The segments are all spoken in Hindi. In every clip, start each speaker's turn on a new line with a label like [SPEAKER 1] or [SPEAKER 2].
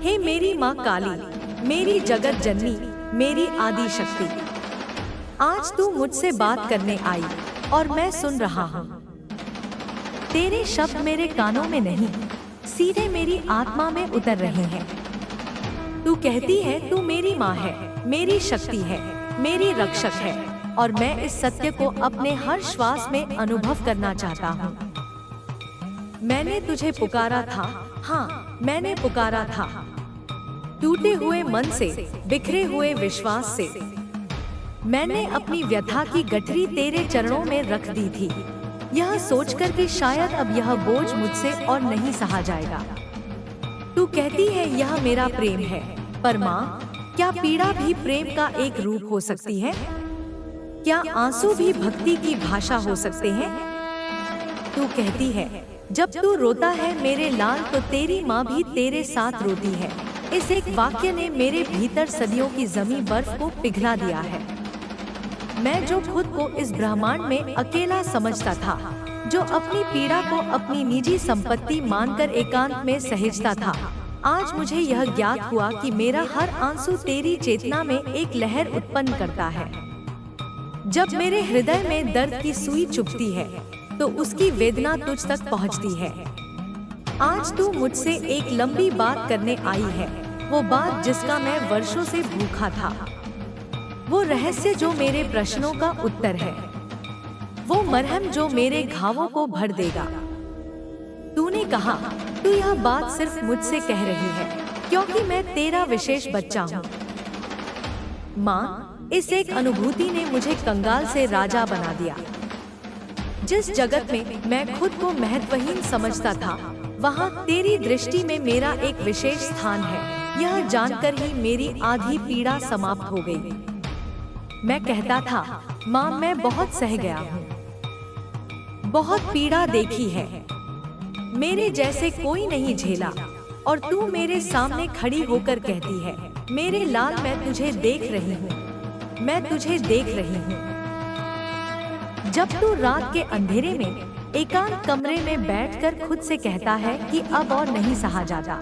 [SPEAKER 1] हे मेरी माँ काली, मेरी जगत जननी, मेरी आदि शक्ति, आज तू मुझसे बात करने आई और मैं सुन रहा हूँ। तेरे शब्द मेरे कानों में नहीं, सीधे मेरी आत्मा में उतर रहे हैं। तू कहती है तू मेरी माँ है, मेरी शक्ति है, मेरी रक्षक है, और मैं इस सत्य को अपने हर श्वास में अनुभव करना चाहता हूँ। मैंने तुझे पुकारा था, हाँ मैंने पुकारा था, टूटे हुए मन से, बिखरे हुए विश्वास से। मैंने अपनी व्यथा की गठरी तेरे चरणों में रख दी थी, यह सोचकर कि शायद अब यह बोझ मुझसे और नहीं सहा जाएगा। तू कहती है यह मेरा प्रेम है, पर माँ, क्या पीड़ा भी प्रेम का एक रूप हो सकती है? क्या आंसू भी भक्ति की भाषा हो सकते हैं? तू कहती है जब तू रोता है मेरे लाल, तो तेरी माँ भी तेरे साथ रोती है। इस एक वाक्य ने मेरे भीतर सदियों की जमी बर्फ को पिघला दिया है। मैं जो खुद को इस ब्रह्मांड में अकेला समझता था, जो अपनी पीड़ा को अपनी निजी संपत्ति मानकर एकांत में सहेजता था, आज मुझे यह ज्ञात हुआ कि मेरा हर आंसू तेरी चेतना में एक लहर उत्पन्न करता है। जब मेरे हृदय में दर्द की सुई चुभती है, तो उसकी वेदना तुझ तक पहुंचती है। आज तू मुझसे एक लंबी बात करने आई है, वो बात जिसका मैं वर्षों से भूखा था, वो रहस्य जो मेरे प्रश्नों का उत्तर है, वो मरहम जो मेरे घावों को भर देगा। तूने कहा तू यह बात सिर्फ मुझसे कह रही है क्योंकि मैं तेरा विशेष बच्चा हूँ। माँ, इस एक अनुभूति ने मुझे कंगाल से राजा बना दिया। जिस जगत में मैं खुद को महत्वहीन समझता था, वहाँ तेरी दृष्टि में मेरा एक विशेष स्थान है। यह जानकर ही मेरी आधी पीड़ा समाप्त हो गई। मैं कहता था, माँ मैं बहुत सह गया हूँ, बहुत पीड़ा देखी है, मेरे जैसे कोई नहीं झेला, और तू मेरे सामने खड़ी होकर कहती है, मेरे लाल मैं तुझे देख रही हूँ, मैं तुझे देख रही हूँ। जब तू रात के अंधेरे में एकांत कमरे में बैठकर खुद से कहता है कि अब और नहीं सहा जाता,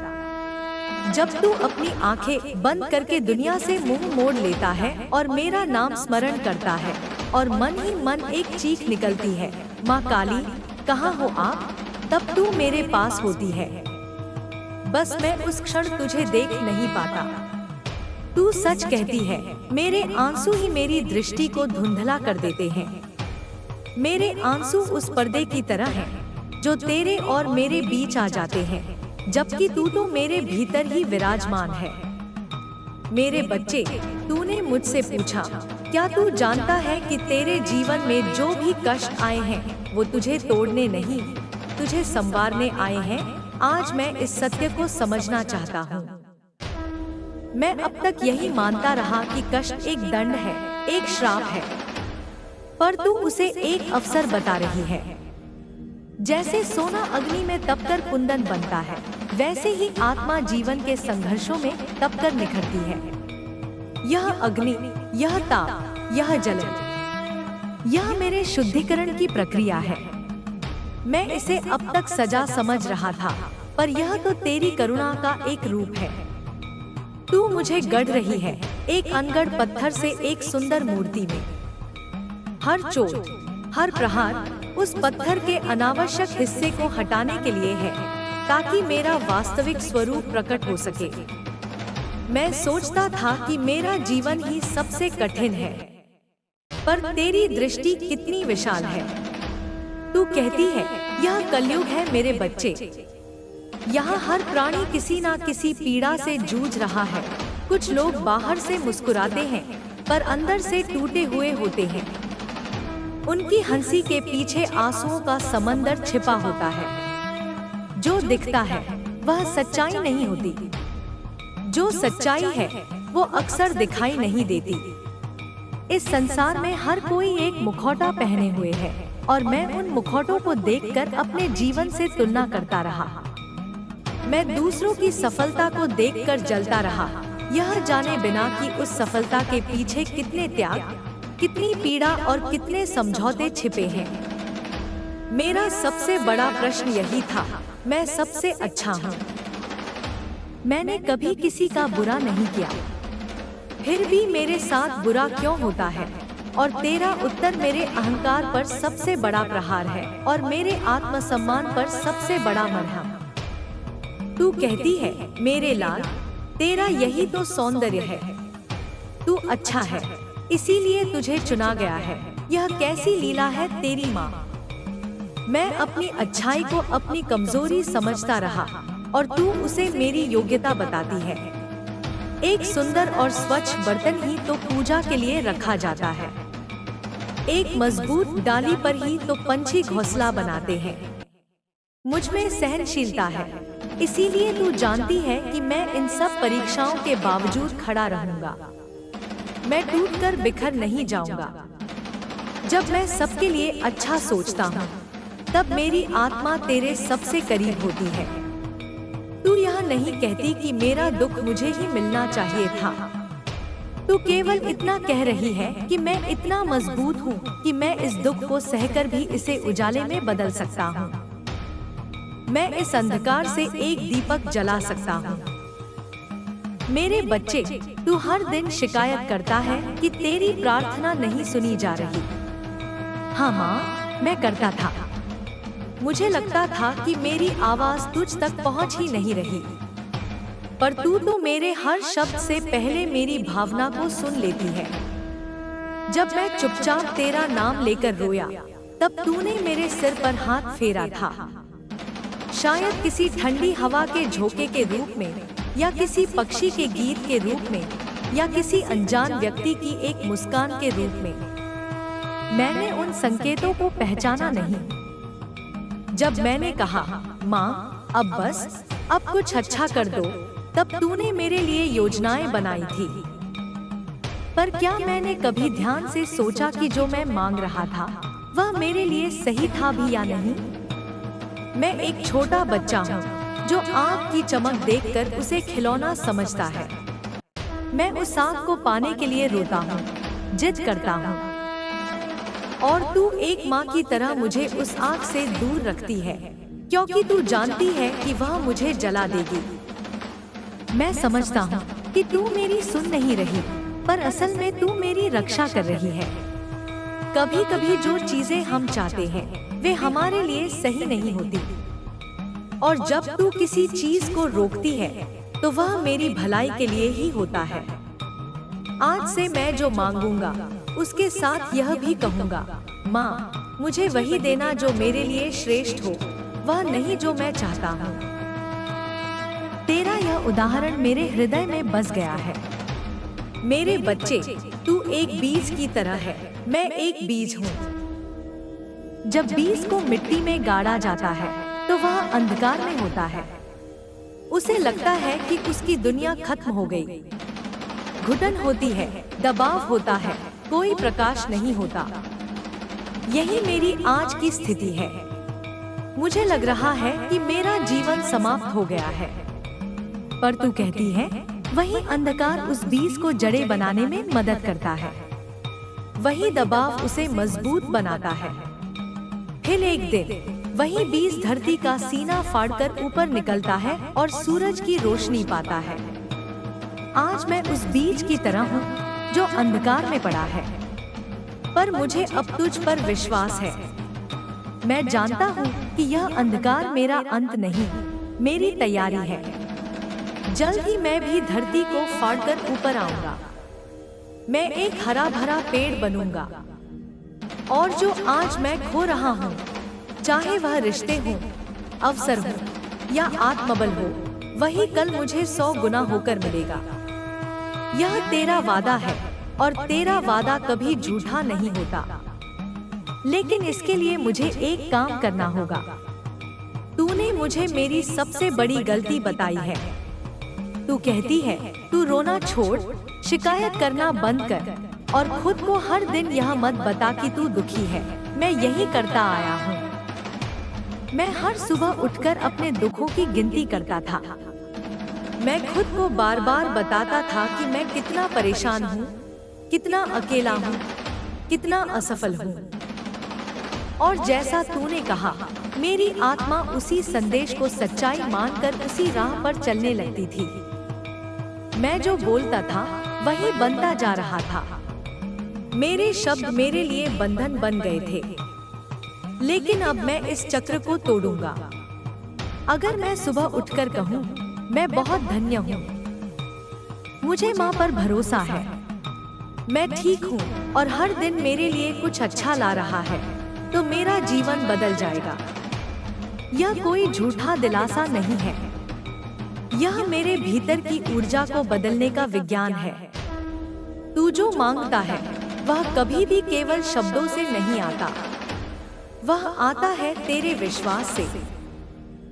[SPEAKER 1] जब तू अपनी आंखें बंद करके दुनिया से मुंह मोड़ लेता है और मेरा नाम स्मरण करता है, और मन ही मन एक चीख निकलती है, माँ काली कहाँ हो आप, तब तू मेरे पास होती है। बस मैं उस क्षण तुझे देख नहीं पाता। तू सच कहती है, मेरे आंसू ही मेरी दृष्टि को धुंधला कर देते हैं। मेरे आंसू उस पर्दे की तरह हैं, जो तेरे और मेरे बीच आ जाते हैं, जबकि तू तो मेरे भीतर ही विराजमान है। मेरे बच्चे, तूने मुझसे पूछा, क्या तू जानता है कि तेरे जीवन में जो भी कष्ट आए हैं, वो तुझे तोड़ने नहीं, तुझे संवारने आए हैं। आज मैं इस सत्य को समझना चाहता हूँ। मैं अब तक यही मानता रहा कि कष्ट एक दंड है, एक श्राप है, पर तू उसे एक अवसर बता रही है। जैसे सोना अग्नि में तपकर कुंदन बनता है, वैसे ही आत्मा जीवन के संघर्षों में तपकर निखरती है। यह अग्नि, यह ताप, यह जलन, यह मेरे शुद्धिकरण की प्रक्रिया है। मैं इसे अब तक सजा समझ रहा था, पर यह तो तेरी करुणा का एक रूप है। तू मुझे गढ़ रही है, एक अनगढ़ पत्थर से एक सुंदर मूर्ति में। हर चोट, हर प्रहार उस पत्थर के अनावश्यक हिस्से को हटाने के लिए है, ताकि मेरा वास्तविक स्वरूप प्रकट हो सके। मैं सोचता था कि मेरा जीवन ही सबसे कठिन है, पर तेरी दृष्टि कितनी विशाल है। तू कहती है, यह कलयुग है मेरे बच्चे, यहाँ हर प्राणी किसी ना किसी पीड़ा से जूझ रहा है। कुछ लोग बाहर से मुस्कुराते हैं, पर अंदर से टूटे हुए होते हैं। उनकी हंसी के पीछे आंसुओं का समंदर छिपा होता है। जो दिखता है वह सच्चाई नहीं होती, जो सच्चाई है वो अक्सर दिखाई नहीं देती। इस संसार में हर कोई एक मुखौटा पहने हुए है, और मैं उन मुखौटों को देखकर अपने जीवन से तुलना करता रहा। मैं दूसरों की सफलता को देखकर जलता रहा, यह जाने बिना कि उस सफलता के पीछे कितने त्याग, कितनी पीड़ा और कितने समझौते छिपे हैं। मेरा सबसे बड़ा प्रश्न यही था, मैं सबसे अच्छा हूँ, मैंने कभी किसी का बुरा नहीं किया, फिर भी मेरे साथ बुरा क्यों होता है? और तेरा उत्तर मेरे अहंकार पर सबसे बड़ा प्रहार है और मेरे आत्मसम्मान पर सबसे बड़ा मरहम। तू कहती है, मेरे लाल, तेरा यही तो सौंदर्य है, तू अच्छा है, इसीलिए तुझे चुना गया है। यह कैसी लीला है तेरी माँ। मैं अपनी अच्छाई को अपनी कमजोरी समझता रहा और तू उसे मेरी योग्यता बताती है। एक सुंदर और स्वच्छ बर्तन ही तो पूजा के लिए रखा जाता है, एक मजबूत डाली पर ही तो पंछी घोंसला बनाते हैं। मुझ में सहनशीलता है, इसीलिए तू जानती है कि मैं इन सब परीक्षाओं के बावजूद खड़ा रहूंगा। मैं टूटकर बिखर नहीं जाऊंगा। जब मैं सबके लिए अच्छा सोचता हूँ, तब मेरी आत्मा तेरे सबसे करीब होती है। तू यह नहीं कहती कि मेरा दुख मुझे ही मिलना चाहिए था। तू केवल इतना कह रही है कि मैं इतना मजबूत हूँ कि मैं इस दुख को सहकर भी इसे उजाले में बदल सकता हूँ। मैं इस अंधकार से एक दीपक जला सकता हूँ। मेरे बच्चे, तू हर दिन शिकायत करता है कि तेरी प्रार्थना नहीं सुनी जा रही। हाँ माँ, मैं करता था। मुझे लगता था कि मेरी आवाज तुझ तक पहुँच ही नहीं रही, पर तू तो मेरे हर शब्द से पहले मेरी भावना को सुन लेती है। जब मैं चुपचाप तेरा नाम लेकर रोया, तब तूने मेरे सिर पर हाथ फेरा था। शायद किसी ठंडी हवा के झोंके के रूप में, या किसी पक्षी के गीत के रूप में, या किसी अनजान व्यक्ति की एक मुस्कान के रूप में। मैंने उन संकेतों को पहचाना नहीं। जब मैंने कहा, माँ अब बस, अब कुछ अच्छा कर दो, तब तूने मेरे लिए योजनाएं बनाई थी। पर क्या मैंने कभी ध्यान से सोचा कि जो मैं मांग रहा था वह मेरे लिए सही था भी या नहीं? मैं एक छोटा बच्चा हूँ जो आग की चमक देखकर उसे खिलौना समझता है। मैं उस आग को पाने के लिए रोता हूँ, जिद करता हूँ, और तू एक माँ की तरह मुझे उस आग से दूर रखती है, क्योंकि तू जानती है कि वह मुझे जला देगी। मैं समझता हूँ कि तू मेरी सुन नहीं रही, पर असल में तू मेरी रक्षा कर रही है। कभी कभी जो चीजें हम चाहते हैं वे हमारे लिए सही नहीं होती, और जब तू किसी चीज को रोकती है तो वह मेरी भलाई के लिए ही होता है। आज से मैं जो मांगूंगा उसके साथ यह भी कहूंगा, माँ मुझे वही देना जो मेरे लिए श्रेष्ठ हो, वह नहीं जो मैं चाहता हूँ। तेरा यह उदाहरण मेरे हृदय में बस गया है। मेरे बच्चे, तू एक बीज की तरह है, मैं एक बीज हूँ। जब बीज को मिट्टी में गाड़ा जाता है तो वह अंधकार में होता है। उसे लगता है कि उसकी दुनिया खत्म हो गई। घुटन होती है, दबाव होता है, कोई प्रकाश नहीं होता। यही मेरी आज की स्थिति है। मुझे लग रहा है कि मेरा जीवन समाप्त हो गया है, पर तू कहती है वही अंधकार उस बीज को जड़ें बनाने में मदद करता है। वही दबाव उसे मजबूत बनाता है। फिर एक दिन वही बीज धरती का सीना फाड़कर ऊपर निकलता है और सूरज की रोशनी पाता है। आज मैं उस बीज की तरह हूँ जो अंधकार में पड़ा है, पर मुझे अब तुझ पर विश्वास है। मैं जानता हूँ कि यह अंधकार मेरा अंत नहीं, मेरी तैयारी है। जल्द ही मैं भी धरती को फाड़कर ऊपर आऊंगा। मैं एक हरा भरा पेड़ बनूंगा, और जो आज मैं खो रहा हूँ, चाहे वह रिश्ते हों, अवसर हो या आत्मबल हो, वही कल मुझे 100 गुना होकर मिलेगा। यह तेरा वादा है, और तेरा वादा कभी झूठा नहीं होता। लेकिन इसके लिए मुझे एक काम करना होगा। तूने मुझे मेरी सबसे बड़ी गलती बताई है। तू कहती है, तू रोना छोड़, शिकायत करना बंद कर, और खुद को हर दिन यह मत बता कि तू दुखी है। मैं यही करता आया हूँ। मैं हर सुबह उठकर अपने दुखों की गिनती करता था। मैं खुद को बार बार बताता था कि मैं कितना परेशान हूँ, कितना अकेला हूँ, कितना असफल हूँ। और जैसा तूने कहा, मेरी आत्मा उसी संदेश को सच्चाई मानकर उसी राह पर चलने लगती थी। मैं जो बोलता था वही बनता जा रहा था। मेरे शब्द मेरे लिए बंधन बन गए थे। लेकिन अब मैं इस चक्र को तोड़ूंगा। अगर मैं सुबह उठकर कहूँ, मैं बहुत धन्य हूँ, मुझे माँ पर भरोसा है, मैं ठीक हूँ और हर दिन मेरे लिए कुछ अच्छा ला रहा है, तो मेरा जीवन बदल जाएगा। यह कोई झूठा दिलासा नहीं है, यह मेरे भीतर की ऊर्जा को बदलने का विज्ञान है। तू जो मांगता है वह कभी भी केवल शब्दों से नहीं आता, वह आता है तेरे विश्वास से।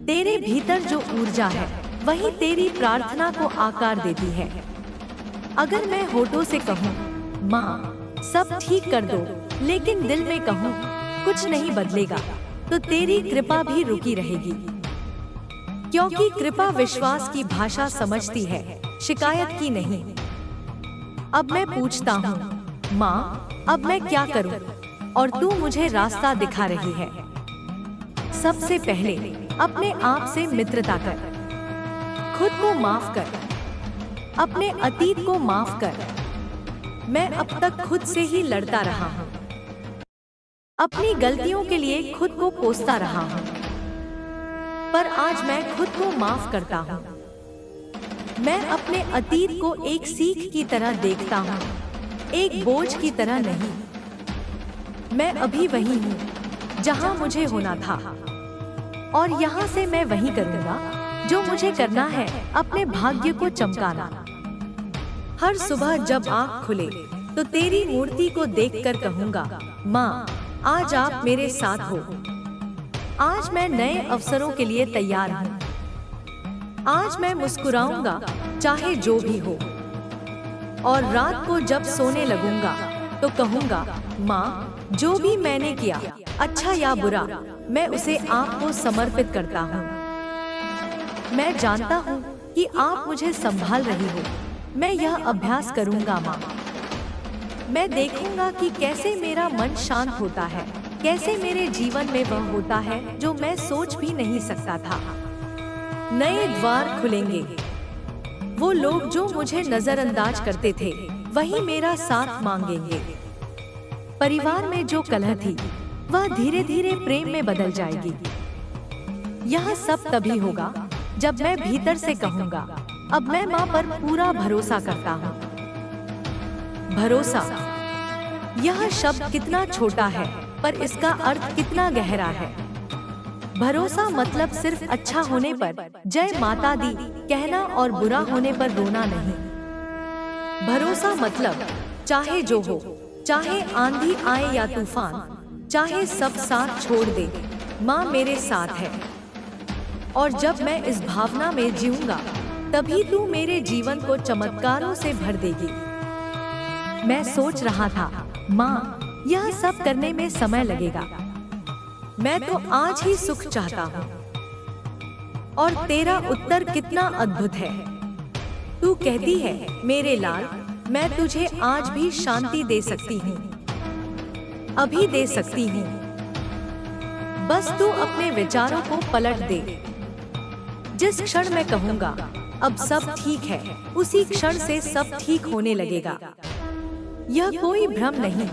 [SPEAKER 1] तेरे भीतर जो ऊर्जा है वही तेरी प्रार्थना को आकार देती है। अगर मैं होठों से कहूँ, माँ सब ठीक कर दो, लेकिन दिल में कहूँ कुछ नहीं बदलेगा, तो तेरी कृपा भी रुकी रहेगी। क्योंकि कृपा विश्वास की भाषा समझती है, शिकायत की नहीं। अब मैं पूछता हूँ, माँ अब मैं क्या करूँ? और तू मुझे रास्ता दिखा रही है। सबसे पहले अपने आप से मित्रता कर, खुद को माफ कर, अपने अतीत को माफ कर। मैं अब तक खुद से ही लड़ता रहा हूँ, अपनी गलतियों के लिए खुद को कोसता रहा हूँ, पर आज मैं खुद को माफ करता हूँ। मैं अपने अतीत को एक सीख की तरह देखता हूँ, एक बोझ की तरह नहीं। मैं अभी वही हूँ जहाँ मुझे होना था, और यहाँ से मैं वही करूँगा जो मुझे करना है, अपने भाग्य को चमकाना। हर सुबह जब आँख खुले तो तेरी मूर्ति को देखकर कहूँगा, माँ आज आप मेरे साथ हो। आज मैं नए अवसरों के लिए तैयार हूँ। आज मैं मुस्कुराऊंगा चाहे जो भी हो। और रात को जब सोने लगूंगा तो कहूँगा, माँ जो भी मैंने किया, अच्छा या बुरा, मैं उसे आपको समर्पित करता हूँ। मैं जानता हूँ कि आप मुझे संभाल रही हो। मैं यह अभ्यास करूँगा माँ। मैं देखूँगा कि कैसे मेरा मन शांत होता है, कैसे मेरे जीवन में वह होता है जो मैं सोच भी नहीं सकता था। नए द्वार खुलेंगे। वो लोग जो मुझे नजरअंदाज करते थे वही मेरा साथ मांगेंगे। परिवार में जो कलह थी वह धीरे धीरे प्रेम में बदल जाएगी। यह सब तभी होगा जब मैं भीतर से कहूँगा, अब मैं माँ पर पूरा भरोसा करता हूँ। भरोसा, यह शब्द कितना छोटा है पर इसका अर्थ कितना गहरा है। भरोसा मतलब सिर्फ अच्छा होने पर जय माता दी कहना और बुरा होने पर रोना नहीं। भरोसा मतलब चाहे जो हो, चाहे आंधी आए या तूफान, चाहे सब साथ छोड़ दे, माँ मेरे साथ है। और जब मैं इस भावना में जीऊंगा तभी तू मेरे जीवन को चमत्कारों से भर देगी। मैं सोच रहा था, माँ यह सब करने में समय लगेगा। मैं तो आज ही सुख चाहता हूँ। और तेरा उत्तर कितना अद्भुत है। तू कहती है, मेरे लाल मैं तुझे आज भी शांति दे सकती हूँ, अभी दे सकती हूँ। बस तू अपने विचारों को पलट दे। जिस क्षण मैं कहूँगा अब सब ठीक है, उसी क्षण से सब ठीक होने लगेगा। यह कोई भ्रम नहीं,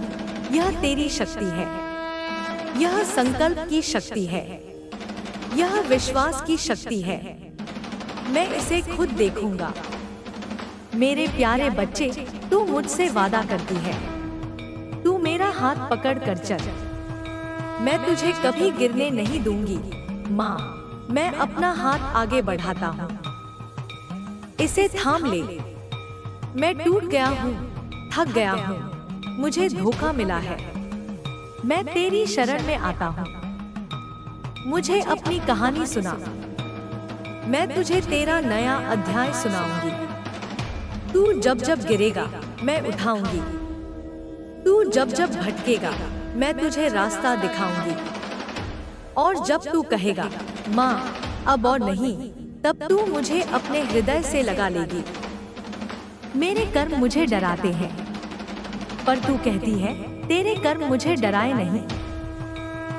[SPEAKER 1] यह तेरी शक्ति है, यह संकल्प की शक्ति है, यह विश्वास की शक्ति है। मैं इसे खुद देखूंगा। मेरे प्यारे बच्चे, तू मुझसे वादा करती है, तू मेरा हाथ पकड़ कर चल। मैं तुझे कभी गिरने नहीं दूंगी। माँ, मैं अपना हाथ आगे बढ़ाता हूँ, इसे थाम ले। मैं टूट गया हूँ, थक गया हूँ, मुझे धोखा मिला है। मैं तेरी शरण में आता हूँ, मुझे अपनी कहानी सुना। मैं तुझे तेरा नया अध्याय सुनाऊंगी। तू जब जब गिरेगा मैं उठाऊंगी, तू जब जब भटकेगा मैं तुझे रास्ता दिखाऊंगी। और जब तू कहेगा, माँ अब और नहीं, तब तू मुझे अपने हृदय से लगा लेगी। मेरे कर्म मुझे डराते हैं, पर तू कहती है तेरे कर्म मुझे डराए नहीं।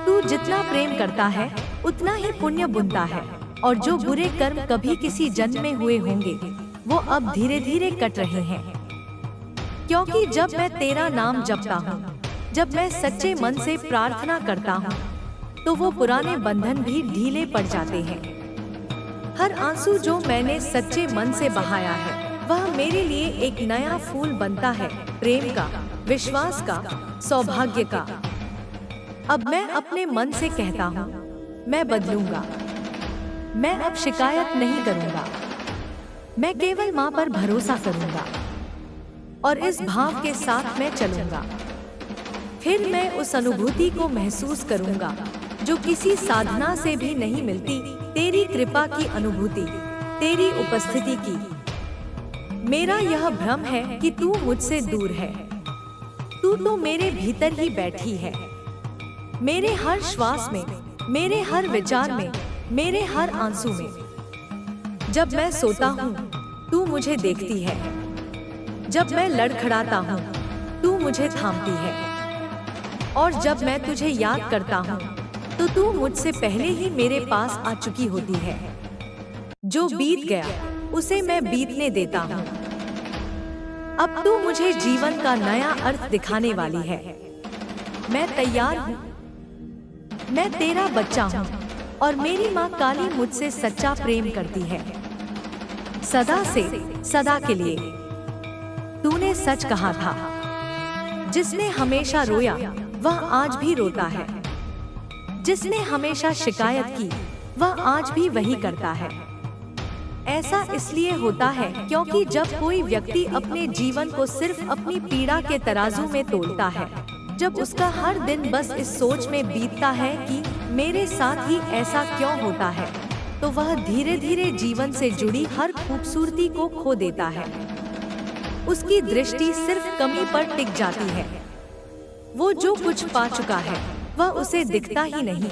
[SPEAKER 1] तू जितना प्रेम करता है उतना ही पुण्य बुनता है, और जो बुरे कर्म कभी किसी जन्म में हुए होंगे वो अब धीरे धीरे कट रहे हैं। क्योंकि जब मैं तेरा नाम जपता हूँ, जब मैं सच्चे मन से प्रार्थना करता हूँ, तो वो पुराने बंधन भी ढीले पड़ जाते हैं। हर आंसू जो मैंने सच्चे मन से बहाया है वह मेरे लिए एक नया फूल बनता है, प्रेम का, विश्वास का, सौभाग्य का। अब मैं अपने मन से कहता हूँ, मैं बदलूंगा। मैं अब शिकायत नहीं करूंगा। मैं केवल माँ पर भरोसा करूंगा और इस भाव के साथ मैं चलूंगा। फिर मैं उस अनुभूति को महसूस करूंगा जो किसी साधना से भी नहीं मिलती, तेरी कृपा की अनुभूति, तेरी उपस्थिति की। मेरा यह भ्रम है कि तू मुझसे दूर है। तू तो मेरे भीतर ही बैठी है, मेरे हर श्वास में, मेरे हर विचार में, मेरे हर आंसू में। जब मैं सोता हूँ तू मुझे देखती है, जब मैं लड़खड़ाता हूँ तू मुझे थामती है, और जब मैं तुझे याद करता हूँ तो तू मुझसे पहले ही मेरे पास आ चुकी होती है। जो बीत गया उसे मैं बीतने देता हूँ। अब तू मुझे जीवन का नया अर्थ दिखाने वाली है। मैं तैयार हूँ। मैं तेरा बच्चा हूँ और मेरी माँ काली मुझसे सच्चा प्रेम करती है, सदा से सदा के लिए। तूने सच कहा था, जिसने हमेशा रोया वह आज भी रोता है, जिसने हमेशा शिकायत की वह आज भी वही करता है। ऐसा इसलिए होता है क्योंकि जब कोई व्यक्ति अपने जीवन को सिर्फ अपनी पीड़ा के तराजू में तोलता है, जब उसका हर दिन बस इस सोच में बीतता है कि मेरे साथ ही ऐसा क्यों होता है, तो वह धीरे धीरे जीवन से जुड़ी हर खूबसूरती को खो देता है। उसकी दृष्टि सिर्फ कमी पर टिक जाती है। वो जो कुछ पा चुका है वह उसे दिखता ही नहीं,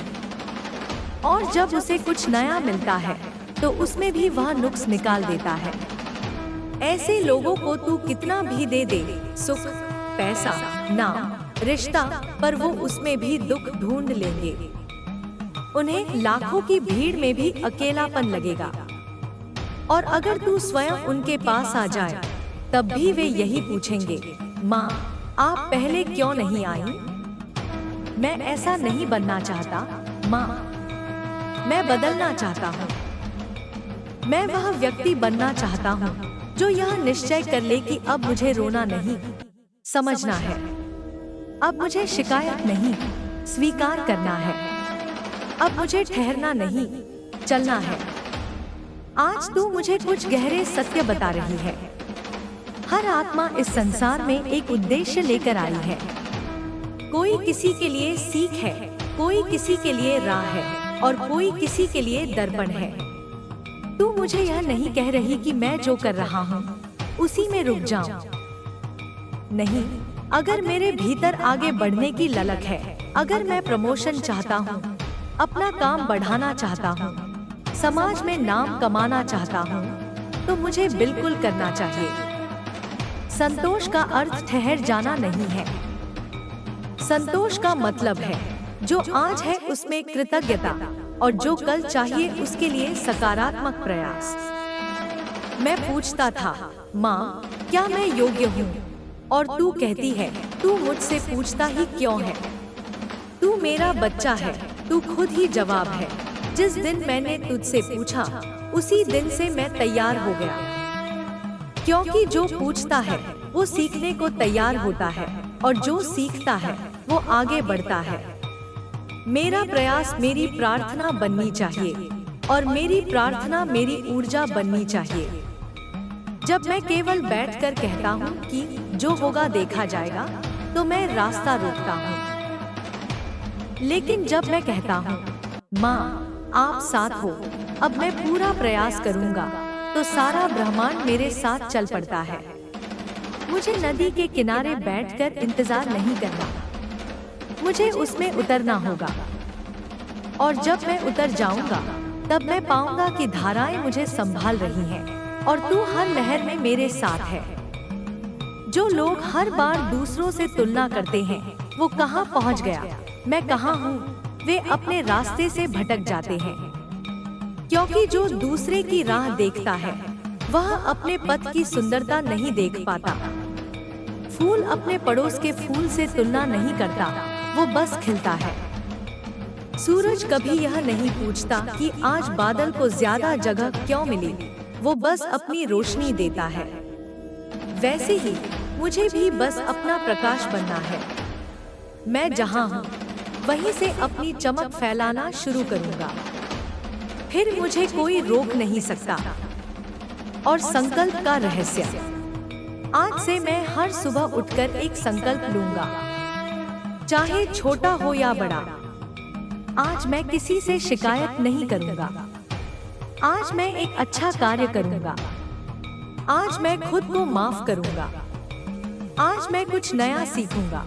[SPEAKER 1] और जब उसे कुछ नया मिलता है तो उसमें भी वह नुक्स निकाल देता है। ऐसे लोगों को तू कितना भी दे दे, सुख, पैसा, नाम, रिश्ता, पर वो उसमें भी दुख ढूंढ लेंगे। उन्हें लाखों की भीड़ में भी अकेलापन लगेगा, और अगर तू स्वयं उनके पास आ जाए तब भी वे यही पूछेंगे, माँ आप पहले क्यों नहीं आई? मैं ऐसा नहीं बनना चाहता माँ, मैं बदलना चाहता हूँ। मैं वह व्यक्ति बनना चाहता हूँ जो यह निश्चय कर ले कि अब मुझे रोना नहीं, समझना है। अब मुझे शिकायत नहीं, स्वीकार करना है। अब मुझे ठहरना नहीं, चलना है। आज तू मुझे कुछ गहरे सत्य बता रही है। हर आत्मा इस संसार में एक उद्देश्य लेकर आई है। कोई किसी के लिए सीख है, कोई किसी के लिए राह है, और कोई किसी के लिए दर्पण है। तू मुझे यह नहीं कह रही कि मैं जो कर रहा हूँ उसी में रुक जाऊं। नहीं, अगर मेरे भीतर आगे बढ़ने की ललक है, अगर मैं प्रमोशन चाहता हूँ, अपना काम बढ़ाना चाहता हूँ, समाज में नाम कमाना चाहता हूँ, तो मुझे बिल्कुल करना चाहिए। संतोष का अर्थ ठहर जाना नहीं है। संतोष का मतलब है जो आज है उसमें कृतज्ञता, और जो कल चाहिए उसके लिए सकारात्मक प्रयास। मैं पूछता था, माँ क्या मैं योग्य हूँ? और तू कहती है, तू मुझसे पूछता ही क्यों है? तू मेरा बच्चा है, तू खुद ही जवाब है। जिस दिन मैंने तुझसे पूछा उसी दिन से मैं तैयार हो गया, क्योंकि जो पूछता है वो सीखने को तैयार होता है, और जो सीखता है वो आगे बढ़ता है। मेरा प्रयास मेरी प्रार्थना बननी चाहिए, और मेरी प्रार्थना मेरी ऊर्जा बननी चाहिए। जब मैं केवल बैठकर कहता हूँ कि जो होगा देखा जाएगा, तो मैं रास्ता रोकता हूँ। लेकिन जब मैं कहता हूँ, माँ आप साथ हो, अब मैं पूरा प्रयास करूँगा, तो सारा ब्रह्मांड मेरे साथ चल पड़ता है। मुझे नदी के किनारे बैठकर इंतजार नहीं करना, मुझे उसमें उतरना होगा। और जब मैं उतर जाऊंगा तब मैं पाऊंगा कि धाराएं मुझे संभाल रही हैं, और तू हर लहर में मेरे साथ है। जो लोग हर बार दूसरों से तुलना करते हैं, वो कहाँ पहुँच गया, मैं कहाँ हूँ, वे अपने रास्ते से भटक जाते हैं, क्योंकि जो दूसरे की राह देखता है वह अपने पथ की सुंदरता नहीं देख पाता। फूल अपने पड़ोस के फूल से तुलना नहीं करता, वो बस खिलता है। सूरज कभी यह नहीं पूछता कि आज बादल को ज्यादा जगह क्यों मिली, वो बस अपनी रोशनी देता है। वैसे ही मुझे भी बस अपना प्रकाश बनना है। मैं जहाँ हूँ वहीं से अपनी चमक फैलाना शुरू करूँगा, फिर मुझे कोई रोक नहीं सकता। और संकल्प का रहस्य, आज से मैं हर सुबह उठकर एक संकल्प लूंगा, चाहे छोटा हो या बड़ा। आज मैं किसी से शिकायत नहीं करूंगा, आज मैं एक अच्छा कार्य करूंगा, आज मैं खुद को माफ करूंगा, आज मैं कुछ नया सीखूंगा।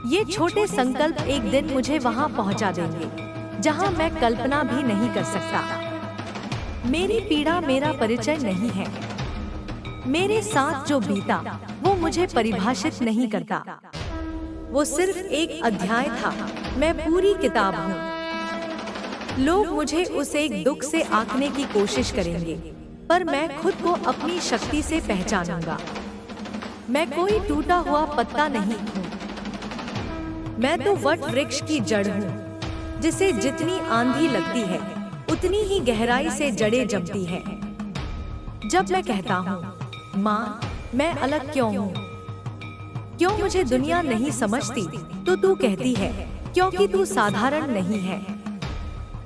[SPEAKER 1] ये छोटे संकल्प एक दिन मुझे वहां पहुंचा देंगे जहां मैं कल्पना भी नहीं कर सकता। मेरी पीड़ा मेरा परिचय नहीं है, मेरे साथ जो बीता वो मुझे परिभाषित नहीं करता। वो सिर्फ एक अध्याय था, मैं पूरी किताब हूँ। लोग मुझे उस एक दुख से आंकने की कोशिश करेंगे, पर मैं खुद को अपनी शक्ति से पहचानूंगा। मैं कोई टूटा हुआ पत्ता नहीं हूँ, मैं तो वट वृक्ष की जड़ हूँ, जिसे जितनी आंधी लगती है उतनी ही गहराई से जड़ें जमती हैं। जब मैं कहता हूँ माँ मैं अलग क्यों हूँ, क्यों मुझे दुनिया नहीं समझती, तो तू कहती है क्योंकि तू साधारण नहीं है,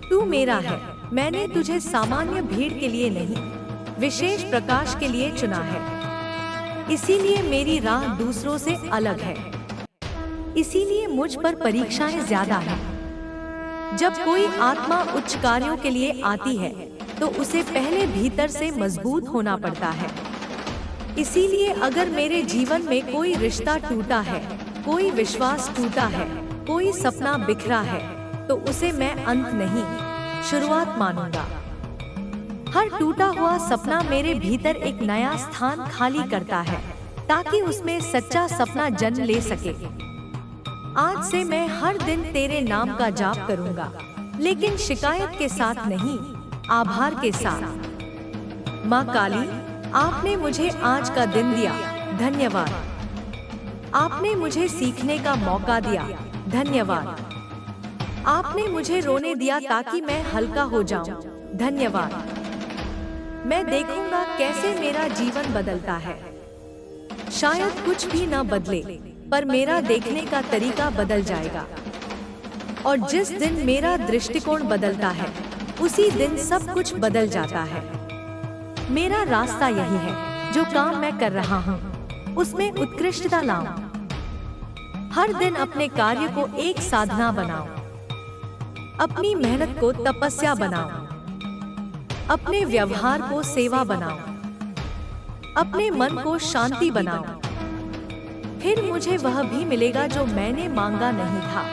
[SPEAKER 1] तू मेरा है। मैंने तुझे सामान्य भीड़ के लिए नहीं, विशेष प्रकाश के लिए चुना है। इसीलिए मेरी राह दूसरों से अलग है, इसीलिए मुझ पर परीक्षाएं ज्यादा हैं। जब कोई आत्मा उच्च कार्यों के लिए आती है तो उसे पहले भीतर से मजबूत होना पड़ता है। इसीलिए अगर मेरे जीवन में कोई रिश्ता टूटा है, कोई विश्वास टूटा है, कोई सपना बिखरा है, तो उसे मैं अंत नहीं, शुरुआत मानूंगा। हर टूटा हुआ सपना मेरे भीतर एक नया स्थान खाली करता है, ताकि उसमें सच्चा सपना जन्म ले सके। आज से मैं हर दिन तेरे नाम का जाप करूंगा, लेकिन शिकायत के साथ नहीं, आभार के साथ। माँ काली, आपने मुझे आज का दिन दिया, धन्यवाद। आपने मुझे सीखने का मौका दिया, धन्यवाद। आपने मुझे रोने दिया ताकि मैं हल्का हो जाऊं, धन्यवाद। मैं देखूंगा कैसे मेरा जीवन बदलता है। शायद कुछ भी न बदले, पर मेरा देखने का तरीका बदल जाएगा। और जिस दिन मेरा दृष्टिकोण बदलता है, उसी दिन सब कुछ बदल जाता है। मेरा रास्ता यही है, जो काम मैं कर रहा हूँ उसमें उत्कृष्टता लाऊं। हर दिन अपने कार्य को एक साधना बनाओ, अपनी मेहनत को तपस्या बनाओ, अपने व्यवहार को सेवा बनाओ, अपने मन को शांति बनाओ। फिर मुझे वह भी मिलेगा जो मैंने मांगा नहीं था।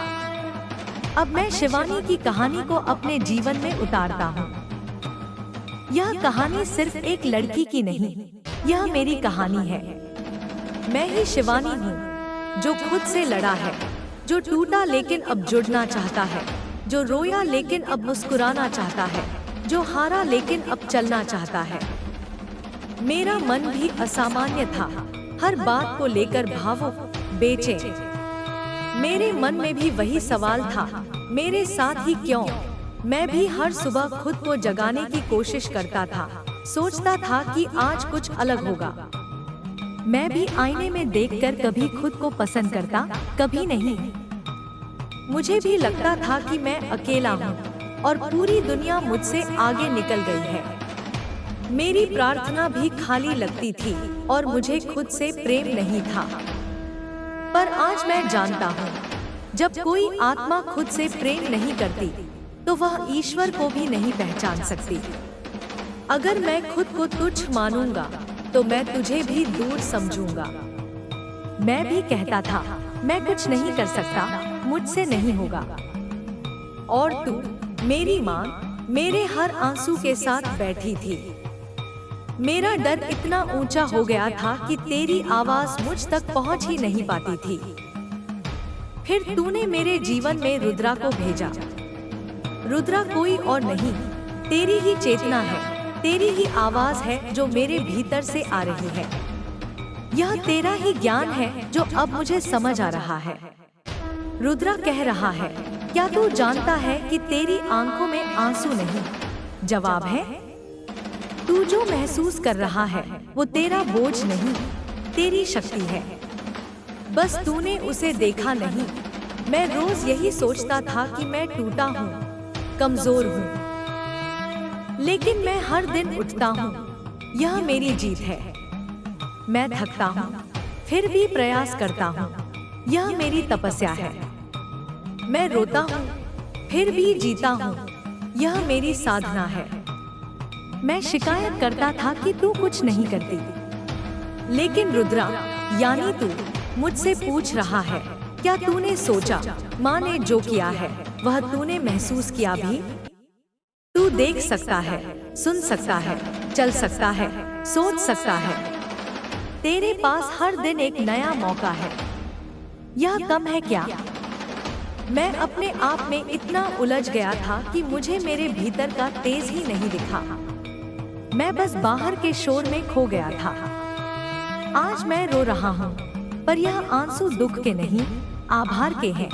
[SPEAKER 1] अब मैं शिवानी की कहानी को अपने जीवन में उतारता हूँ। यह कहानी सिर्फ एक लड़की की नहीं, यह मेरी कहानी है। मैं ही शिवानी हूँ, जो खुद से लड़ा है, जो टूटा लेकिन अब जुड़ना चाहता है, जो रोया लेकिन अब मुस्कुराना चाहता है, जो हारा लेकिन अब चलना चाहता है। मेरा मन भी असामान्य था, हर बात को लेकर भावुक, बेचैन। मेरे मन में भी वही सवाल था, मेरे साथ ही क्यों? मैं भी हर सुबह खुद को जगाने की कोशिश करता था, सोचता था कि आज कुछ अलग होगा। मैं भी आईने में देखकर कभी खुद को पसंद करता, कभी नहीं। मुझे भी लगता था कि मैं अकेला हूँ और पूरी दुनिया मुझसे आगे निकल गई है। मेरी प्रार्थना भी खाली लगती थी और मुझे खुद से प्रेम नहीं था। पर आज मैं जानता हूँ, जब कोई आत्मा खुद से प्रेम नहीं करती, तो वह ईश्वर को भी नहीं पहचान सकती। अगर मैं खुद को तुच्छ मानूंगा, तो मैं तुझे भी दूर समझूंगा। मैं भी कहता था, मैं कुछ नहीं कर सकता, मुझसे नहीं होगा। और तू, मेरी माँ, मेरे हर आंसू के साथ बैठी थी। मेरा डर इतना ऊंचा हो गया था कि तेरी आवाज मुझ तक पहुंच ही नहीं पाती थी। फिर तूने मेरे जीवन में रुद्रा को भेजा। रुद्रा कोई और नहीं, तेरी ही चेतना है, तेरी ही आवाज है जो मेरे भीतर से आ रही है। यह तेरा ही ज्ञान है जो अब मुझे समझ आ रहा है। रुद्रा कह रहा है, क्या तू जानता है कि तेरी आंखों में आंसू नहीं, जवाब है। तू जो महसूस कर रहा है वो तेरा बोझ नहीं, तेरी शक्ति है। बस तूने उसे देखा नहीं। मैं रोज यही सोचता था कि मैं टूटा हूँ, कमजोर हूँ, लेकिन मैं हर दिन उठता हूँ। यह मेरी जीत है। मैं थकता हूँ, फिर भी प्रयास करता हूँ। यह मेरी तपस्या है। मैं रोता हूँ, फिर भी जीता हूँ। यह मेरी साधना है। मैं शिकायत करता था कि तू कुछ नहीं करती, लेकिन रुद्रा यानी तू मुझसे पूछ रहा है, क्या तूने सोचा माँ ने जो किया है वह तूने महसूस किया भी? तू देख सकता है, सुन सकता है, चल सकता है, सोच सकता है। तेरे पास हर दिन एक नया मौका है। यह कम है क्या? मैं अपने आप में इतना उलझ गया था कि मुझे मेरे भीतर का तेज ही नहीं दिखा। मैं बस बाहर के शोर में खो गया था। आज मैं रो रहा हूँ, पर यह आंसू दुख के नहीं, आभार के हैं।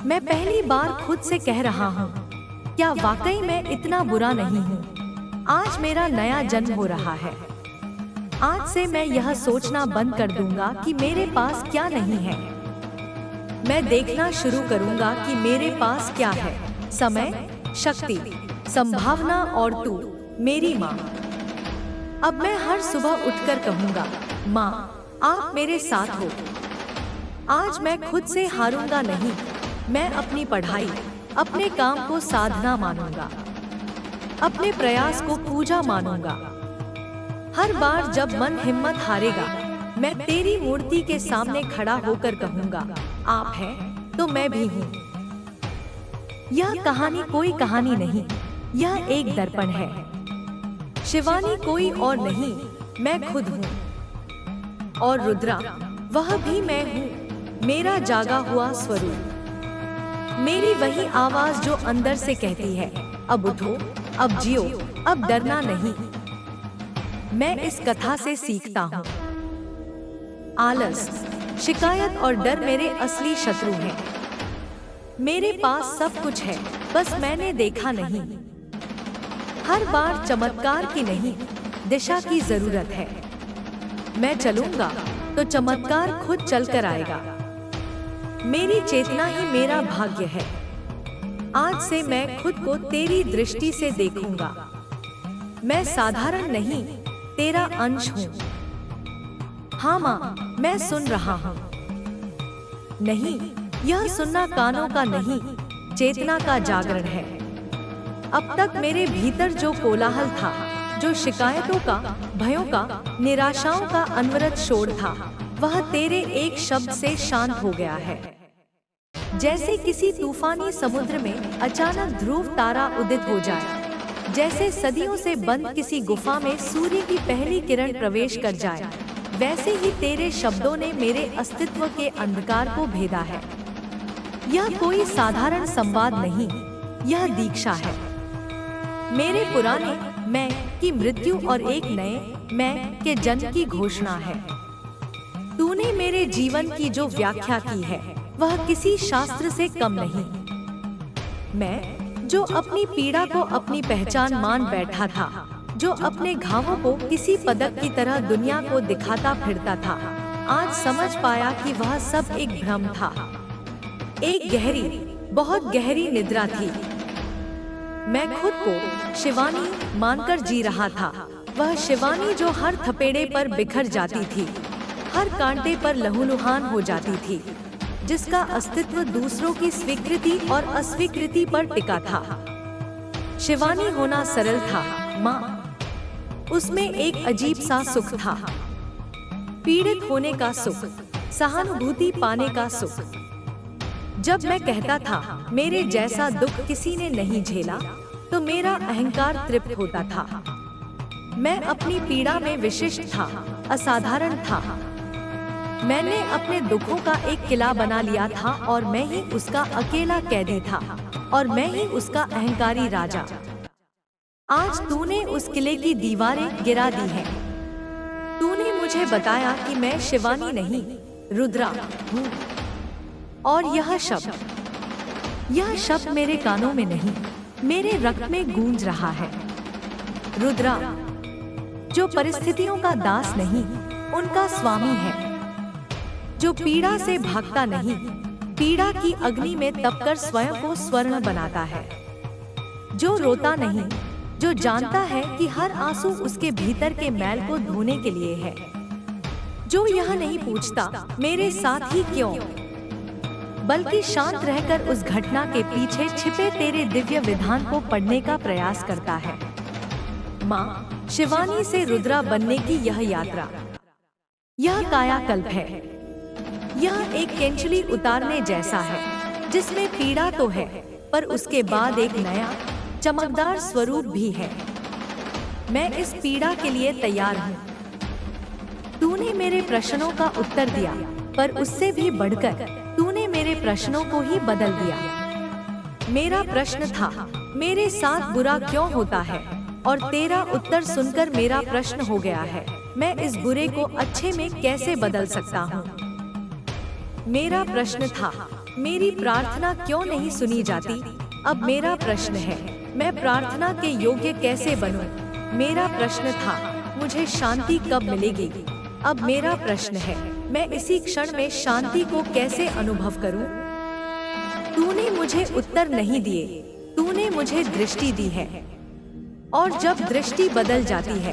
[SPEAKER 1] मैं पहली बार खुद से कह रहा हूँ, क्या वाकई मैं इतना बुरा नहीं हूँ? आज मेरा नया जन्म हो रहा है। आज से मैं यह सोचना बंद कर दूंगा कि मेरे पास क्या नहीं है। मैं देखना शुरू करूंगा कि मेरे पास क्या है, समय, शक्ति, संभावना और तू, मेरी माँ। अब मैं हर सुबह उठकर कहूंगा, माँ आप मेरे साथ हो। आज मैं खुद से हारूंगा नहीं। मैं अपनी पढ़ाई, अपने काम को साधना मानूंगा, अपने प्रयास को पूजा मानूंगा। हर बार जब मन हिम्मत हारेगा, मैं तेरी मूर्ति के सामने खड़ा होकर कहूंगा, आप हैं तो मैं भी हूँ। यह कहानी कोई कहानी नहीं, यह एक दर्पण है। शिवानी कोई और नहीं, मैं खुद हूँ। और रुद्रा वह भी मैं हूँ, मेरा जागा हुआ स्वरूप। मेरी वही आवाज जो अंदर से कहती है, अब उठो, अब जियो, अब डरना नहीं। मैं इस कथा से सीखता हूँ, आलस, शिकायत और डर मेरे असली शत्रु हैं। मेरे पास सब कुछ है, बस मैंने देखा नहीं। हर बार चमत्कार की नहीं, दिशा की जरूरत है। मैं चलूंगा तो चमत्कार खुद चलकर आएगा। मेरी चेतना ही मेरा भाग्य है। आज से मैं खुद को तेरी दृष्टि से देखूंगा। मैं साधारण नहीं, तेरा अंश हूँ। हाँ माँ, मैं सुन रहा हूँ। नहीं, यह सुनना कानों का नहीं, चेतना का जागरण है। अब तक मेरे भीतर जो कोलाहल था, जो शिकायतों का, भयों का, निराशाओं का अनवरत शोर था, वह तेरे एक शब्द से शांत हो गया है। जैसे किसी तूफानी समुद्र में अचानक ध्रुव तारा उदित हो जाए, जैसे सदियों से बंद किसी गुफा में सूर्य की पहली किरण प्रवेश कर जाए, वैसे ही तेरे शब्दों ने मेरे अस्तित्व के अंधकार को भेदा है। यह कोई साधारण संवाद नहीं, यह दीक्षा है। मेरे पुराने मैं की मृत्यु और एक नए मैं के जन्म की घोषणा है। तूने मेरे जीवन की जो व्याख्या की है वह किसी शास्त्र से कम नहीं। मैं जो अपनी पीड़ा को अपनी पहचान मान बैठा था, जो अपने घावों को किसी पदक की तरह दुनिया को दिखाता फिरता था, आज समझ पाया कि वह सब एक भ्रम था। एक गहरी, बहुत गहरी निद्रा थी। मैं खुद को शिवानी मानकर जी रहा था, वह शिवानी जो हर थपेड़े पर बिखर जाती थी, हर कांटे पर लहूलुहान हो जाती थी, जिसका अस्तित्व दूसरों की स्वीकृति और अस्वीकृति पर टिका था। शिवानी होना सरल था माँ, उसमें एक अजीब सा सुख था। पीड़ित होने का सुख, सहानुभूति पाने का सुख। जब मैं कहता था मेरे जैसा दुख किसी ने नहीं झेला, तो मेरा अहंकार तृप्त होता था। मैं अपनी पीड़ा में विशिष्ट था, असाधारण था। मैंने अपने दुखों का एक किला बना लिया था और मैं ही उसका अकेला कैदी था और मैं ही उसका अहंकारी राजा। आज तूने उस किले की दीवारें गिरा दी हैं। तूने मुझे बताया कि मैं शिवानी नहीं, रुद्रा हूँ। और यह शब्द मेरे कानों में नहीं, मेरे रक्त में गूंज रहा है। रुद्रा, जो परिस्थितियों का दास नहीं, उनका स्वामी है। जो पीड़ा से भागता नहीं, पीड़ा की अग्नि में तपकर स्वयं को स्वर्ण बनाता है। जो रोता नहीं, जो जानता है कि हर आंसू उसके भीतर के मैल को धोने के लिए है। जो यह नहीं पूछता मेरे साथ ही क्यों, बल्कि शांत रहकर उस घटना के पीछे छिपे तेरे दिव्य विधान को पढ़ने का प्रयास करता है। माँ, शिवानी से रुद्रा बनने की यह यात्रा, यह कायाकल्प है। यह एक केंचुली उतारने जैसा है, जिसमें पीड़ा तो है, पर उसके बाद एक नया चमकदार स्वरूप भी है। मैं इस पीड़ा के लिए तैयार हूँ। तूने मेरे प्रश्नों का उत्तर दिया, पर उससे भी बढ़कर तूने मेरे प्रश्नों को ही बदल दिया। मेरा प्रश्न था, मेरे साथ बुरा क्यों होता है, और तेरा उत्तर सुनकर मेरा प्रश्न हो गया है, मैं इस बुरे को अच्छे में कैसे बदल सकता हूँ। मेरा प्रश्न था, मेरी प्रार्थना क्यों नहीं सुनी जाती। अब मेरा प्रश्न है, मैं प्रार्थना के योग्य कैसे बनूं। मेरा प्रश्न था, मुझे शांति कब मिलेगी। अब मेरा प्रश्न है, मैं इसी क्षण में शांति को कैसे अनुभव करूं। तूने मुझे उत्तर नहीं दिए, तूने मुझे दृष्टि दी है। और जब दृष्टि बदल जाती है,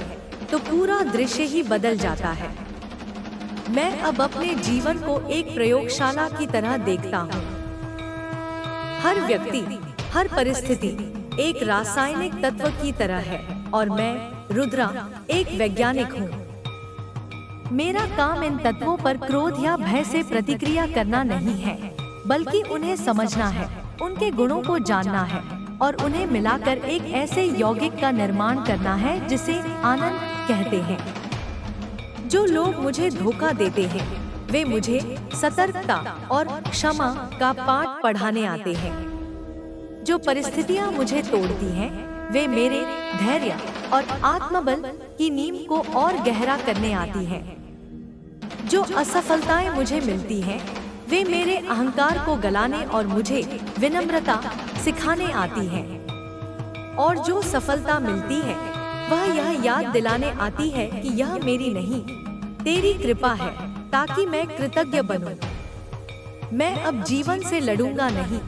[SPEAKER 1] तो पूरा दृश्य ही बदल जाता है। मैं अब अपने जीवन को एक प्रयोगशाला की तरह देखता हूँ। हर व्यक्ति, हर परिस्थिति एक रासायनिक तत्व की तरह है, और मैं, रुद्रा, एक वैज्ञानिक हूँ। मेरा काम इन तत्वों पर क्रोध या भय से प्रतिक्रिया करना नहीं है, बल्कि उन्हें समझना है, उनके गुणों को जानना है, और उन्हें मिलाकर एक ऐसे यौगिक का निर्माण करना है जिसे आनंद कहते हैं। जो लोग मुझे धोखा देते हैं, वे मुझे सतर्कता और क्षमा का पाठ पढ़ाने आते हैं। जो परिस्थितियां मुझे तोड़ती हैं, वे मेरे धैर्य और आत्मबल की नींव को और गहरा करने आती हैं। जो असफलताएं मुझे मिलती हैं, वे मेरे अहंकार को गलाने और मुझे विनम्रता सिखाने आती हैं। और जो सफलता मिलती है, वह यह याद दिलाने आती है कि यह मेरी नहीं, तेरी कृपा है, ताकि मैं कृतज्ञ बनूं। मैं अब जीवन से लड़ूंगा नहीं,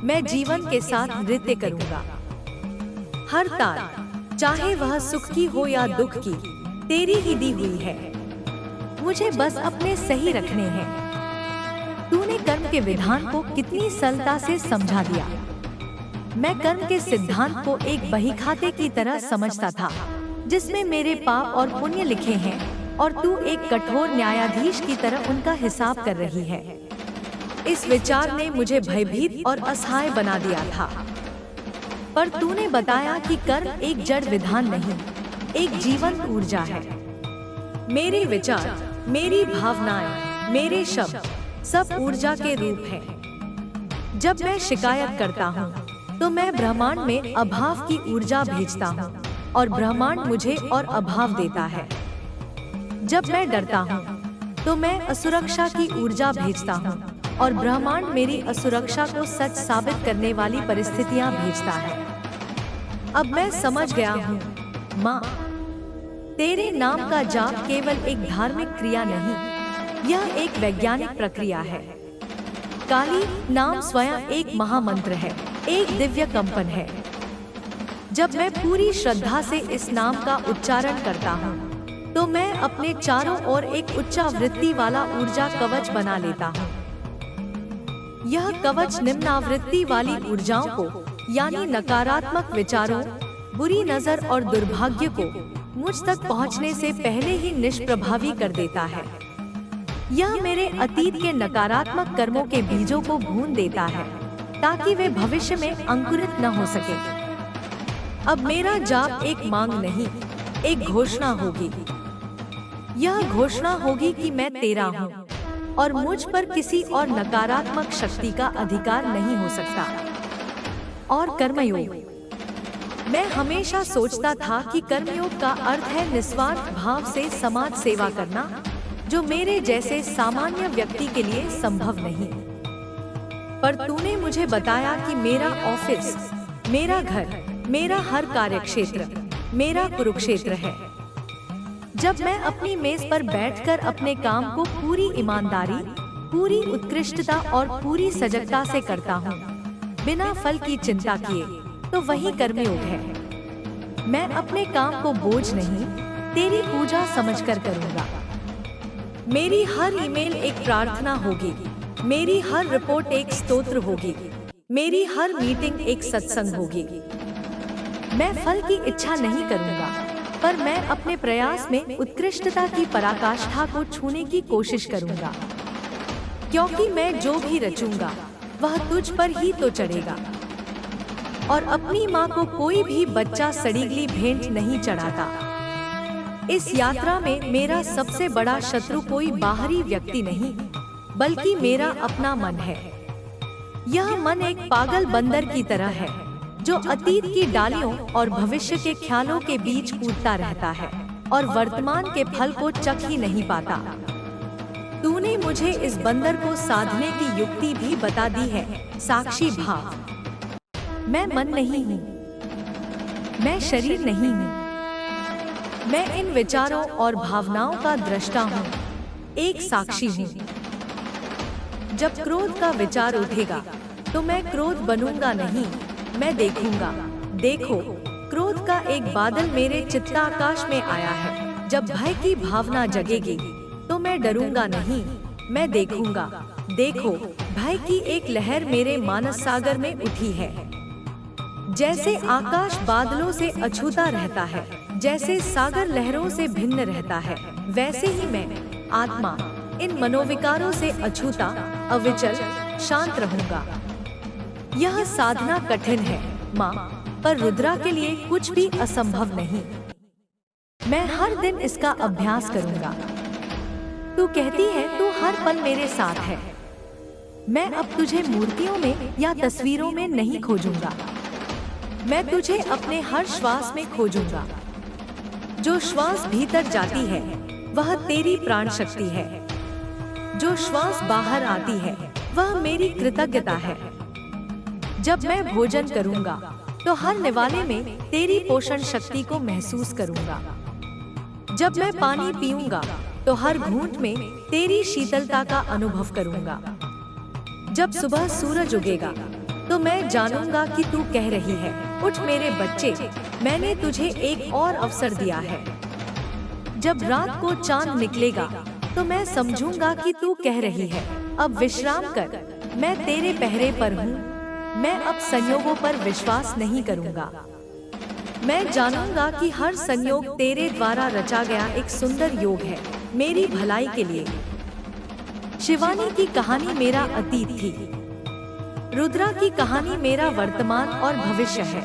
[SPEAKER 1] मैं जीवन के साथ नृत्य करूंगा। हर तार, चाहे वह सुख की हो या दुख की, तेरी ही दी हुई है। मुझे बस अपने सही रखने हैं। तूने कर्म के विधान को कितनी सरलता से समझा दिया। मैं कर्म के सिद्धांत को एक बही खाते की तरह समझता था, जिसमें मेरे पाप और पुण्य लिखे हैं, और तू एक कठोर न्यायाधीश की तरह उनका हिसाब कर रही है। इस विचार ने मुझे भयभीत और असहाय बना दिया था। पर तूने बताया कि कर्म एक जड़ विधान नहीं, एक जीवंत ऊर्जा है। मेरे विचार, मेरी भावनाएं, मेरे शब्द, सब ऊर्जा के रूप हैं। जब मैं शिकायत करता हूँ, तो मैं ब्रह्मांड में अभाव की ऊर्जा भेजता हूँ, और ब्रह्मांड मुझे और अभाव देता है। जब मैं डरता हूँ, तो मैं असुरक्षा की ऊर्जा भेजता हूँ, और ब्रह्मांड मेरी असुरक्षा को सच साबित करने वाली परिस्थितियाँ भेजता है। अब मैं समझ गया हूँ, माँ, तेरे नाम का जाप केवल एक धार्मिक क्रिया नहीं, यह एक वैज्ञानिक प्रक्रिया है। काली नाम स्वयं एक महामंत्र है, एक दिव्य कंपन है। जब मैं पूरी श्रद्धा से इस नाम का उच्चारण करता हूँ, तो मैं अपने चारों ओर एक उच्चावृत्ति वाला ऊर्जा कवच बना लेता हूँ। यह कवच निम्नावृत्ति वाली ऊर्जाओं को, यानी नकारात्मक विचारों, बुरी नजर और दुर्भाग्य को मुझ तक पहुँचने से पहले ही निष्प्रभावी कर देता है। यह मेरे अतीत के नकारात्मक कर्मों के बीजों को भून देता है, ताकि वे भविष्य में अंकुरित न हो सके। अब मेरा जाप एक मांग नहीं, एक घोषणा होगी। यह घोषणा होगी कि मैं तेरा हूँ, और मुझ पर किसी और नकारात्मक शक्ति का अधिकार नहीं हो सकता। और कर्मयोग, मैं हमेशा सोचता था कि कर्मयोग का अर्थ है निस्वार्थ भाव से समाज सेवा करना, जो मेरे जैसे सामान्य व्यक्ति के लिए संभव नहीं। पर तूने मुझे बताया कि मेरा ऑफिस, मेरा घर, मेरा हर कार्यक्षेत्र मेरा कुरुक्षेत्र है। जब मैं अपनी मेज पर बैठकर अपने काम को पूरी ईमानदारी, पूरी उत्कृष्टता और पूरी सजगता से करता हूँ, बिना फल की चिंता किए, तो वही कर्मयोग है। मैं अपने काम को बोझ नहीं, तेरी पूजा समझकर करूँगा। मेरी हर ईमेल एक प्रार्थना होगी, मेरी हर रिपोर्ट एक स्तोत्र होगी, मेरी हर मीटिंग एक सत्संग होगी। मैं फल की इच्छा नहीं करूँगा, पर मैं अपने प्रयास में उत्कृष्टता की पराकाष्ठा को छूने की कोशिश करूँगा, क्योंकि मैं जो भी रचूंगा वह तुझ पर ही तो चढ़ेगा। और अपनी माँ को कोई भी बच्चा सड़ीगली भेंट नहीं चढ़ाता। इस यात्रा में मेरा सबसे बड़ा शत्रु कोई बाहरी व्यक्ति नहीं, बल्कि मेरा अपना मन है। यह मन एक पागल बंदर की तरह है, जो अतीत की डालियों और भविष्य के ख्यालों के बीच कूदता रहता है और वर्तमान के फल को चख ही नहीं पाता। तूने मुझे इस बंदर को साधने की युक्ति भी बता दी है, साक्षी भाव। मैं मन नहीं हूँ, मैं शरीर नहीं हूँ, मैं इन विचारों और भावनाओं का दृष्टा हूँ, एक साक्षी हूँ। जब क्रोध का विचार उठेगा तो मैं क्रोध बनूंगा नहीं, मैं देखूंगा। देखो, क्रोध का एक बादल मेरे चित्ताकाश में आया है। जब भय की भावना जगेगी तो मैं डरूंगा नहीं, मैं देखूंगा। देखो, भय की एक लहर मेरे मानस सागर में उठी है। जैसे आकाश बादलों से अछूता रहता है, जैसे सागर लहरों से भिन्न रहता है, वैसे ही मैं आत्मा इन मनोविकारों से अछूता, अविचल, शांत रहूंगा। यह साधना कठिन है माँ, पर रुद्रा के लिए कुछ भी असंभव नहीं। मैं हर दिन इसका अभ्यास करूंगा। तू कहती है तू हर पल मेरे साथ है। मैं अब तुझे मूर्तियों में या तस्वीरों में नहीं खोजूंगा, मैं तुझे अपने हर श्वास में खोजूंगा। जो श्वास भीतर जाती है वह तेरी प्राण शक्ति है, जो श्वास बाहर आती है वह मेरी कृतज्ञता है। जब मैं भोजन करूंगा तो हर निवाले में तेरी पोषण शक्ति को महसूस करूंगा। जब मैं पानी पीऊंगा तो हर घूंट में तेरी शीतलता का अनुभव करूंगा। जब सुबह सूरज उगेगा तो मैं जानूंगा कि तू कह रही है, उठ मेरे बच्चे, मैंने तुझे एक और अवसर दिया है। जब रात को चांद निकलेगा तो मैं समझूंगा कि तू कह रही है, अब विश्राम कर, मैं तेरे पहरे पर हूँ। मैं अब संयोगों पर विश्वास नहीं करूंगा। मैं जानूंगा कि हर संयोग तेरे द्वारा रचा गया एक सुंदर योग है, मेरी भलाई के लिए। शिवानी की कहानी मेरा अतीत थी, रुद्रा की कहानी मेरा वर्तमान और भविष्य है।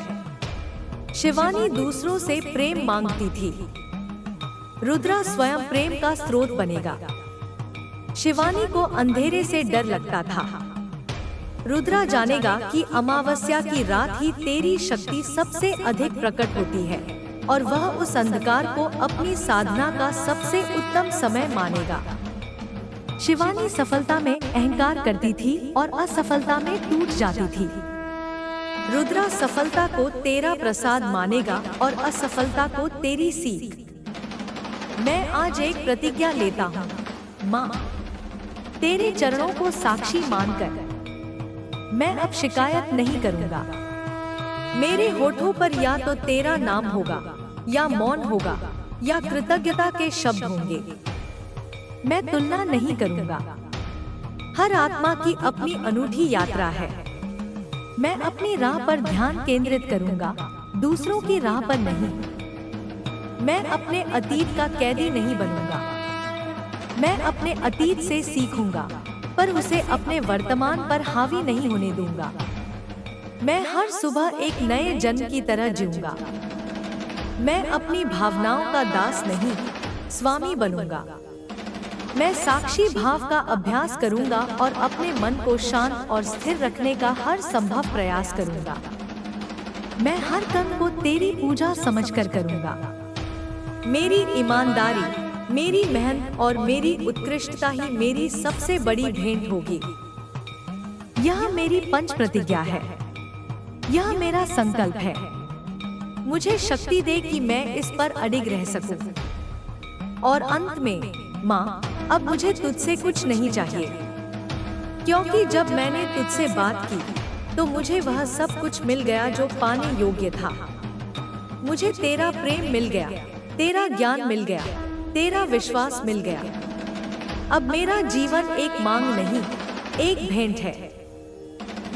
[SPEAKER 1] शिवानी दूसरों से प्रेम मांगती थी, रुद्रा स्वयं प्रेम का स्रोत बनेगा। शिवानी को अंधेरे से डर लगता था, रुद्रा जानेगा कि अमावस्या की रात ही तेरी शक्ति सबसे अधिक प्रकट होती है और वह उस अंधकार को अपनी साधना का सबसे उत्तम समय मानेगा। शिवानी सफलता में अहंकार करती थी और असफलता में टूट जाती थी। रुद्रा सफलता को तेरा प्रसाद मानेगा और असफलता को तेरी सीख। मैं आज एक प्रतिज्ञा लेता हूँ माँ, तेरे चरणों को साक्षी मानकर मैं अब शिकायत नहीं करूँगा। मेरे होठों पर या तो तेरा नाम होगा, या मौन होगा, या कृतज्ञता के शब्द होंगे। मैं तुलना नहीं करूँगा। हर आत्मा की अपनी अनूठी यात्रा है। मैं अपनी राह पर ध्यान केंद्रित करूँगा, दूसरों की राह पर नहीं। मैं अपने अतीत का कैदी नहीं बनूंगा। मैं अपने अतीत से सीखूंगा, पर उसे अपने वर्तमान पर हावी नहीं होने दूंगा। मैं हर सुबह एक नए जन्म की तरह जीऊंगा। मैं अपनी भावनाओं का दास नहीं, स्वामी बनूंगा। मैं साक्षी भाव का अभ्यास करूंगा और अपने मन को शांत और स्थिर रखने का हर संभव प्रयास करूंगा। मैं हर कर्म को तेरी पूजा समझकर करूंगा। मेरी ईमानदारी, मेरी मेहनत और मेरी उत्कृष्टता ही मेरी सबसे बड़ी भेंट होगी। यह मेरी पंच प्रतिज्ञा है। यह मेरा संकल्प है। मुझे शक्ति दे कि मैं इस पर अडिग रह सकूं। और अंत में, माँ, अब मुझे तुझसे कुछ नहीं चाहिए, क्योंकि जब मैंने तुझसे बात की तो मुझे वह सब कुछ मिल गया जो पाने योग्य था। मुझे तेरा प्रेम मिल गया, तेरा ज्ञान मिल गया, तेरा विश्वास मिल गया। अब मेरा जीवन एक मांग नहीं, एक भेंट है।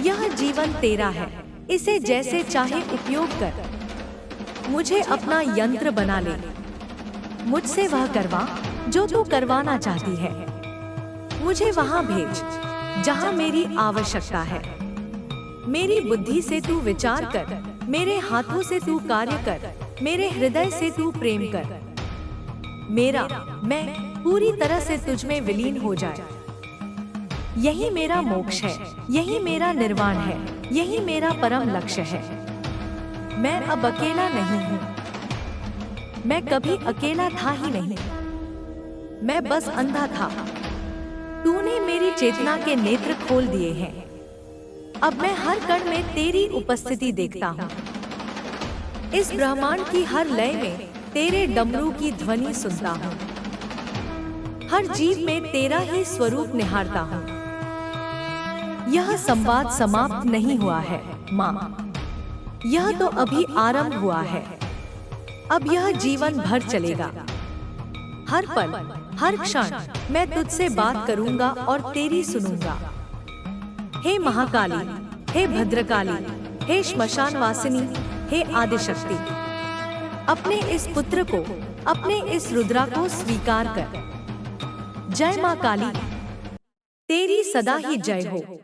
[SPEAKER 1] यह जीवन तेरा है, इसे जैसे चाहे उपयोग कर। मुझे अपना यंत्र बना ले। मुझसे वह करवा जो तू करवाना चाहती है। मुझे वहां भेज जहां मेरी आवश्यकता है। मेरी बुद्धि से तू विचार कर, मेरे हाथों से तू कार्य कर, मेरे हृदय से तू प्रेम कर। मैं पूरी तरह से तुझ में विलीन हो जाए। यही मेरा मोक्ष है, यही मेरा निर्वाण है, यही मेरा परम लक्ष्य है। मैं अब अकेला नहीं हूँ। मैं कभी अकेला था ही नहीं। मैं बस अंधा था। तूने मेरी चेतना के नेत्र खोल दिए हैं। अब मैं हर कण में तेरी उपस्थिति देखता हूँ। इस ब्रह्मांड की हर लय में तेरे डमरू की ध्वनि सुनता हूँ। हर जीव में तेरा ही स्वरूप निहारता हूँ। यह संवाद समाप्त नहीं हुआ है, माँ। यह तो अभी आरंभ हुआ है। अब यह जीवन भर चलेगा। हर पल, हर क्षण मैं तुझसे बात करूंगा और तेरी सुनूंगा। हे महाकाली, हे भद्रकाली, हे श्मशान वासिनी, हे आदिशक्ति, अपने इस पुत्र को, अपने इस रुद्रा को स्वीकार कर। जय मां काली, तेरी सदा ही जय हो।